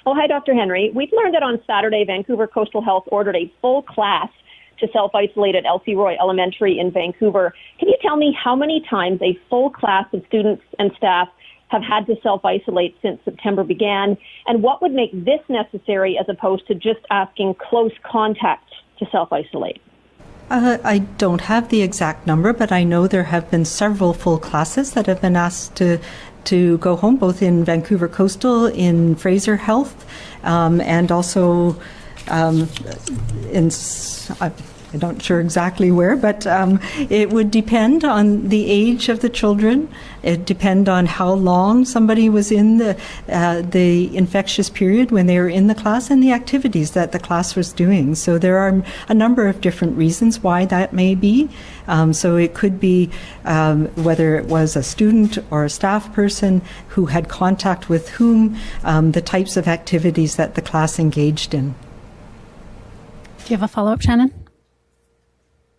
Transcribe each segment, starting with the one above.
Oh, hi, Dr. Henry. We've learned that on Saturday, Vancouver Coastal Health ordered a full class to self-isolate at Elsie Roy Elementary in Vancouver. Can you tell me how many times a full class of students and staff have had to self-isolate since September began, and what would make this necessary as opposed to just asking close contacts to self-isolate? I don't have the exact number, but I know there have been several full classes that have been asked to go home, both in Vancouver Coastal, in Fraser Health, and also I'm not sure exactly where, but it would depend on the age of the children. It depend on how long somebody was in the infectious period when they were in the class and the activities that the class was doing. So there are a number of different reasons why that may be. So it could be whether it was a student or a staff person who had contact with whom, the types of activities that the class engaged in. Do you have a follow-up, Shannon?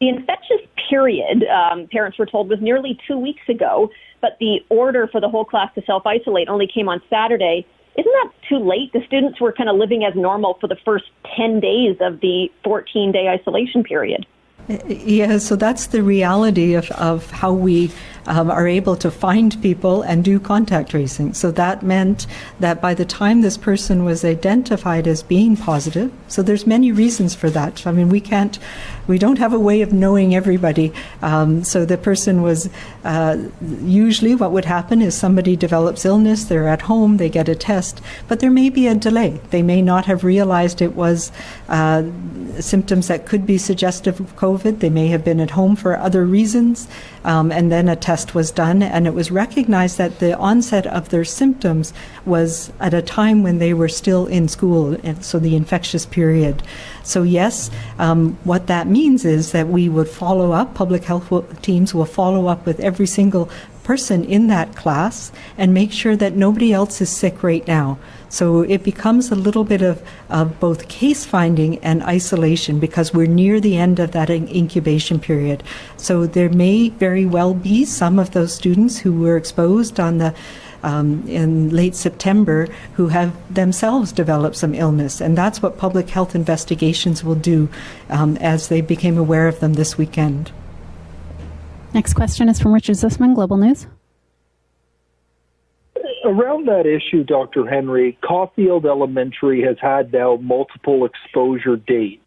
The infectious period, parents were told, was nearly 2 weeks ago, but the order for the whole class to self-isolate only came on Saturday. Isn't that too late? The students were kind of living as normal for the first 10 days of the 14-day isolation period. Yeah, so that's the reality of how we are able to find people and do contact tracing. So that meant that by the time this person was identified as being positive, so there's many reasons for that. I mean, we don't have a way of knowing everybody. So the person was, usually what would happen is somebody develops illness, they're at home, they get a test, but there may be a delay. They may not have realized it was symptoms that could be suggestive of COVID. They may have been at home for other reasons, and then a test was done, and it was recognized that the onset of their symptoms was at a time when they were still in school, and so the infectious period. So yes, what that means is that we would follow up, public health teams will follow up with every single person in that class and make sure that nobody else is sick right now. So it becomes a little bit of both case finding and isolation because we're near the end of that incubation period. So there may very well be some of those students who were exposed on the in late September who have themselves developed some illness, and that's what public health investigations will do as they became aware of them this weekend. Next question is from Richard Zussman, Global News. Around that issue, Dr. Henry, Caulfield Elementary has had now multiple exposure dates.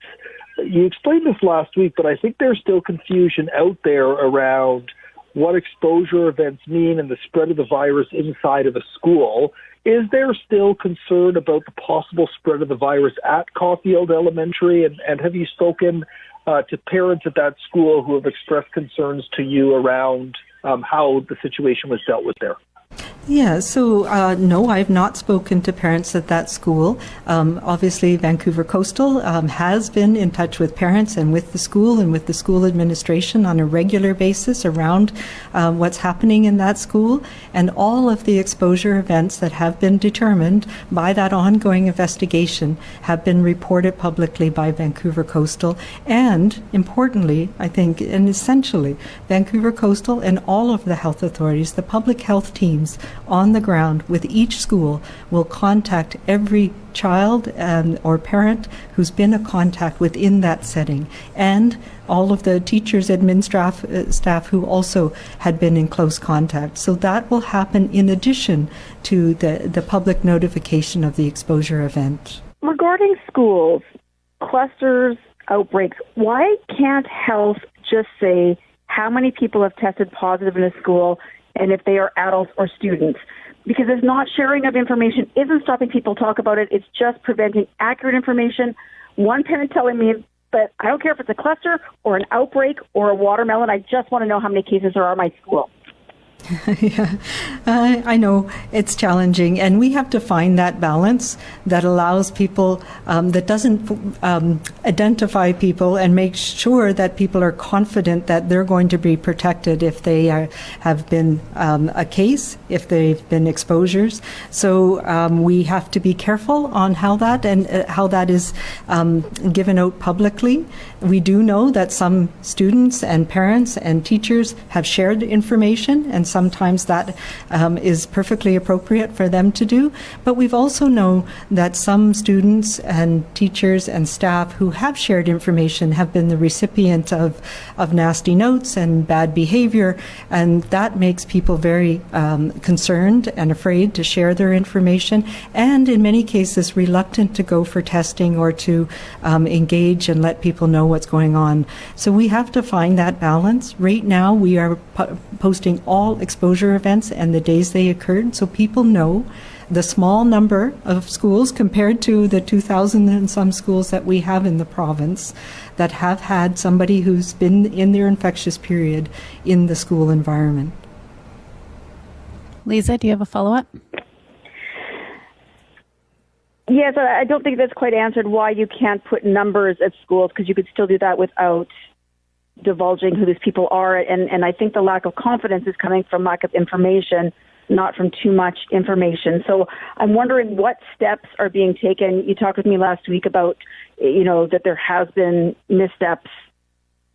You explained this last week, but I think there's still confusion out there around what exposure events mean and the spread of the virus inside of a school. Is there still concern about the possible spread of the virus at Caulfield Elementary? And have you spoken to parents at that school who have expressed concerns to you around how the situation was dealt with there? Yeah, so no, I've not spoken to parents at that school. Obviously, Vancouver Coastal has been in touch with parents and with the school and with the school administration on a regular basis around what's happening in that school, and all of the exposure events that have been determined by that ongoing investigation have been reported publicly by Vancouver Coastal, and importantly, I think, and essentially, Vancouver Coastal and all of the health authorities, the public health teams on the ground with each school will contact every child or parent who's been a contact within that setting, and all of the teachers, admin staff who also had been in close contact. So that will happen in addition to the public notification of the exposure event. Regarding schools, clusters, outbreaks, why can't health just say how many people have tested positive in a school and if they are adults or students? Because it's not sharing of information, isn't stopping people talk about it, it's just preventing accurate information. One parent telling me that I don't care if it's a cluster or an outbreak or a watermelon, I just want to know how many cases there are in my school. Yeah, I know it's challenging, and we have to find that balance that allows people, that doesn't identify people and make sure that people are confident that they're going to be protected if they have been a case, if they've been exposures. So we have to be careful on how that is given out publicly. We do know that some students and parents and teachers have shared information, and sometimes that is perfectly appropriate for them to do. But we've also know that some students and teachers and staff who have shared information have been the recipient of nasty notes and bad behavior, and that makes people very concerned and afraid to share their information, and in many cases reluctant to go for testing or to engage and let people know what's going on. So we have to find that balance. Right now we are posting all exposure events and the days they occurred, so people know the small number of schools compared to the 2,000 and some schools that we have in the province that have had somebody who's been in their infectious period in the school environment. Lisa, do you have a follow-up? Yes, I don't think that's quite answered why you can't put numbers at schools, because you could still do that without divulging who these people are. And I think the lack of confidence is coming from lack of information, not from too much information. So I'm wondering what steps are being taken. You talked with me last week about, that there has been missteps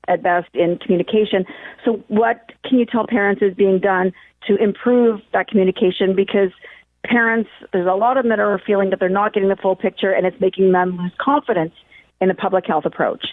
at best in communication. So what can you tell parents is being done to improve that communication? Because parents, there's a lot of them that are feeling that they're not getting the full picture, and it's making them lose confidence in the public health approach.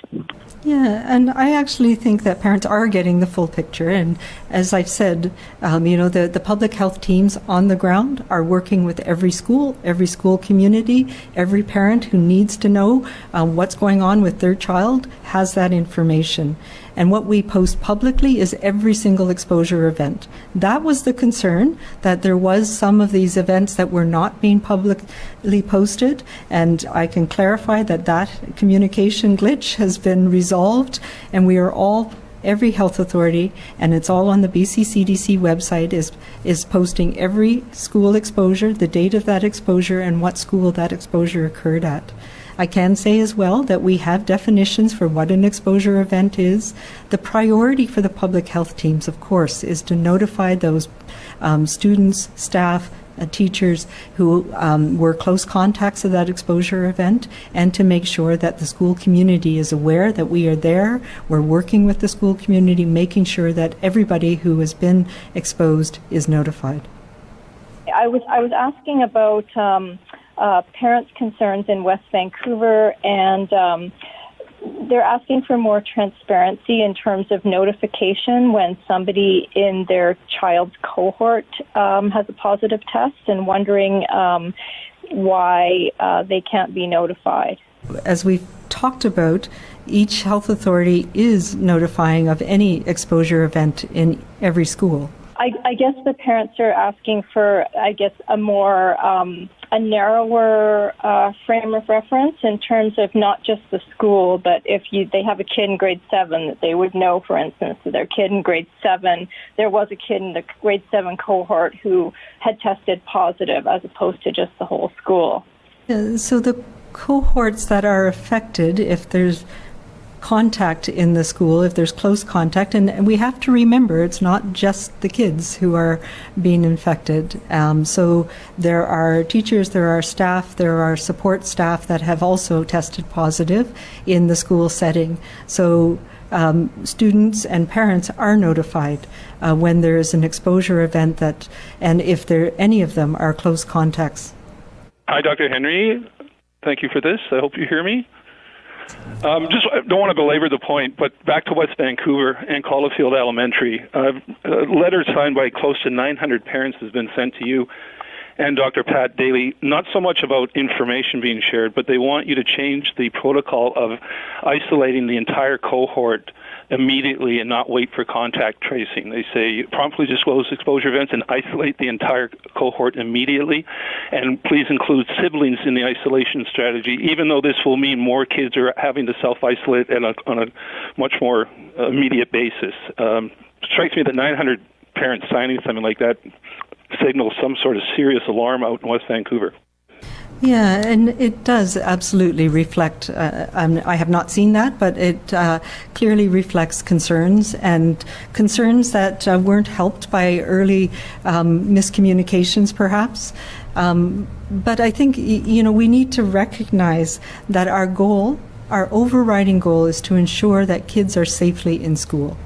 Yeah, and I actually think that parents are getting the full picture. And as I've said, the public health teams on the ground are working with every school community, every parent who needs to know what's going on with their child has that information. And what we post publicly is every single exposure event. That was the concern, that there was some of these events that were not being publicly posted. And I can clarify that communication glitch has been resolved, and we are all, every health authority, and it's all on the BC CDC website, is posting every school exposure, the date of that exposure, and what school that exposure occurred at. I can say as well that we have definitions for what an exposure event is. The priority for the public health teams, of course, is to notify those students, staff, teachers who were close contacts of that exposure event, and to make sure that the school community is aware that we are there. We're working with the school community, making sure that everybody who has been exposed is notified. I was asking about parents' concerns in West Vancouver, and they're asking for more transparency in terms of notification when somebody in their child's cohort has a positive test, and wondering why they can't be notified. As we've talked about, each health authority is notifying of any exposure event in every school. I guess the parents are asking for, a more a narrower frame of reference in terms of not just the school, but if they have a kid in grade 7, that they would know, for instance, that their kid in grade 7, there was a kid in the grade 7 cohort who had tested positive, as opposed to just the whole school. So the cohorts that are affected, if there's contact in the school, if there's close contact, and we have to remember it's not just the kids who are being infected. So there are teachers, there are staff, there are support staff that have also tested positive in the school setting. So students and parents are notified when there is an exposure event and if any of them are close contacts. Hi, Dr. Henry. Thank you for this. I hope you hear me. Just don't want to belabor the point, but back to West Vancouver and Caulfield Elementary. A letter signed by close to 900 parents has been sent to you and Dr. Pat Daly, not so much about information being shared, but they want you to change the protocol of isolating the entire cohort immediately and not wait for contact tracing. They say promptly disclose exposure events and isolate the entire cohort immediately, and please include siblings in the isolation strategy, even though this will mean more kids are having to self-isolate on a much more immediate basis. Strikes me that 900 parents signing something like that signals some sort of serious alarm out in West Vancouver. Yeah, and it does absolutely reflect, I have not seen that, but it clearly reflects concerns that weren't helped by early miscommunications perhaps. But I think, we need to recognize that our overriding goal is to ensure that kids are safely in school.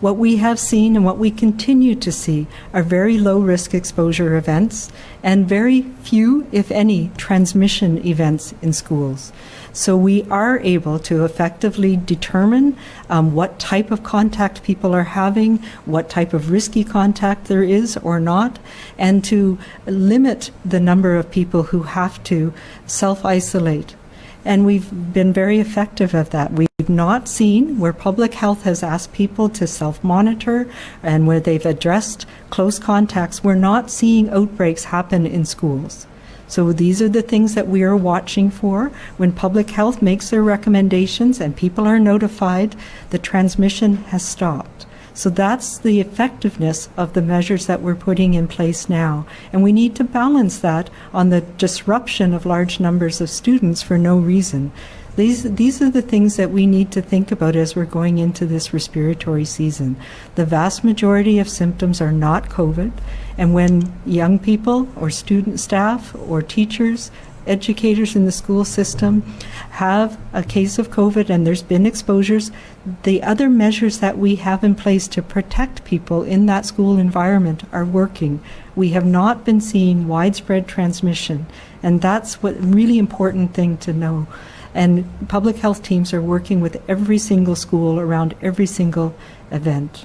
What we have seen and what we continue to see are very low-risk exposure events and very few, if any, transmission events in schools. So we are able to effectively determine what type of contact people are having, what type of risky contact there is or not, and to limit the number of people who have to self-isolate. And we've been very effective at that. We've not seen where public health has asked people to self-monitor and where they've addressed close contacts, we're not seeing outbreaks happen in schools. So these are the things that we are watching for. When public health makes their recommendations and people are notified, the transmission has stopped. So that's the effectiveness of the measures that we're putting in place now. And we need to balance that on the disruption of large numbers of students for no reason. These are the things that we need to think about as we're going into this respiratory season. The vast majority of symptoms are not COVID, and when young people or student staff or teachers, educators in the school system have a case of COVID and there's been exposures, the other measures that we have in place to protect people in that school environment are working. We have not been seeing widespread transmission, and that's what really important thing to know. And public health teams are working with every single school around every single event.